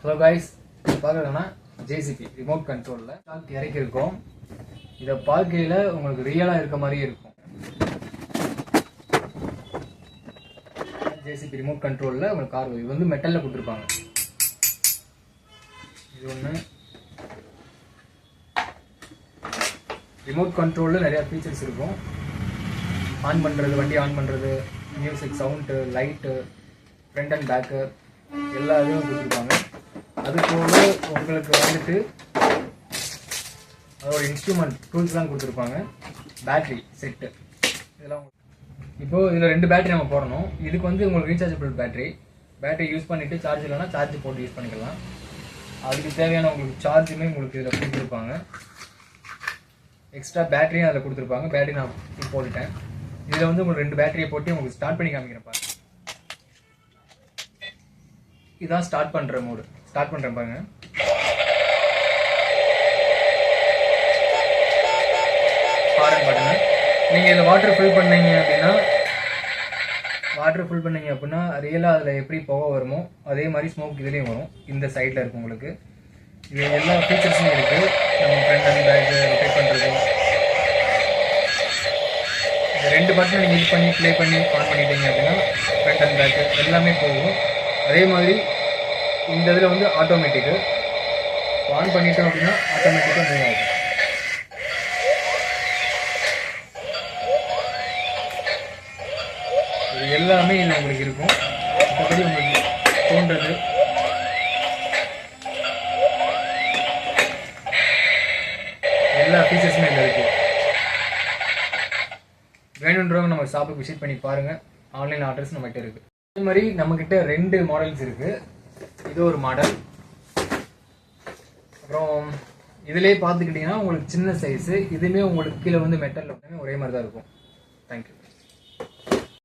Hello guys, பார்க்கறதுனா JCB remote கண்ட்ரோலில் stock இறக்கியிருக்கோம். இதை பார்க்கையில் உங்களுக்கு ரியலாக இருக்க மாதிரியே இருக்கும். ஜேசிபி ரிமோட் கண்ட்ரோலில் உங்களுக்கு கார் இது வந்து மெட்டலில் கொடுத்துருப்பாங்க. இது ஒன்று. ரிமோட் கண்ட்ரோலில் நிறையா ஃபீச்சர்ஸ் இருக்கும். ஆன் பண்ணுறது, வண்டி ஆன் பண்ணுறது, music, sound, light, front and back எல்லா இதுவும் கொடுத்துருப்பாங்க. அது போக உங்களுக்கு வந்துட்டு அதோட இன்ஸ்ட்ருமெண்ட் டூல்ஸ்லாம் கொடுத்துருப்பாங்க. பேட்ரி செட்டு இதெல்லாம். இப்போது இதில் 2 பேட்டரி நம்ம போடணும். இதுக்கு வந்து உங்களுக்கு ரீசார்ஜபிள் பேட்டரி யூஸ் பண்ணிவிட்டு சார்ஜ் இல்லைனா சார்ஜ் போட்டு யூஸ் பண்ணிக்கலாம். அதுக்கு தேவையான உங்களுக்கு சார்ஜுமே உங்களுக்கு இதில் கொடுத்துருப்பாங்க. எக்ஸ்ட்ரா பேட்டரியும் அதில் கொடுத்துருப்பாங்க. பேட்டரி நான் போட்டுட்டேன். இதில் வந்து உங்களுக்கு 2 பேட்டரியை போட்டு உங்களுக்கு ஸ்டார்ட் பண்ணி காமிக்கிறேன் பாருங்க. இதான் ஸ்டார்ட் பண்ணுற மோடு. ஸ்டார்ட் பண்ணுறேன் பாருங்க. Horn button. நீங்கள் இதில் வாட்டர் ஃபில் பண்ணீங்க அப்படின்னா ரியலாக அதில் எப்படி புகை வருமோ அதே மாதிரி ஸ்மோக் இதுலேயும் வரும். இந்த சைடில் இருக்கும் உங்களுக்கு. இது எல்லா ஃபீச்சர்ஸும் இருக்குது. நம்ம ஃப்ரண்ட் அண்ட் பேக் ரொட்டேட் பண்ணுறது. இந்த 2 பட்டனை நீங்கள் யூஸ் பண்ணி ப்ளே பண்ணி ஆன் பண்ணிட்டீங்க அப்படின்னா ஃப்ரண்ட் அண்ட் பேக்கு எல்லாமே போகும். அதே மாதிரி இந்த இதில் வந்து ஆட்டோமேட்டிக்கு ஆன் பண்ணிட்டோம் அப்படின்னா ஆட்டோமேட்டிக்காக மூவ் ஆகும். இது எல்லாமே இதில் உங்களுக்கு இருக்கும். மற்றபடி உங்களுக்கு தோன்றது எல்லா ஃபீச்சர்ஸுமே இதில் இருக்குது. வேணுன்றவங்க நம்ம ஷாப்புக்கு விசிட் பண்ணி பாருங்கள். ஆன்லைன் ஆர்டர்ஸ் நம்மகிட்ட இருக்குது. அதே மாதிரி நம்மக்கிட்ட 2 மாடல்ஸ் இருக்குது. இது ஒரு மாடல். அப்புறம் இதிலே பார்த்துக்கிட்டிங்கன்னா உங்களுக்கு சின்ன சைஸு, இதுவுமே உங்களுக்கு கீழே வந்து மெட்டலில் ஒரே மாதிரி தான் இருக்கும். தேங்க்யூ.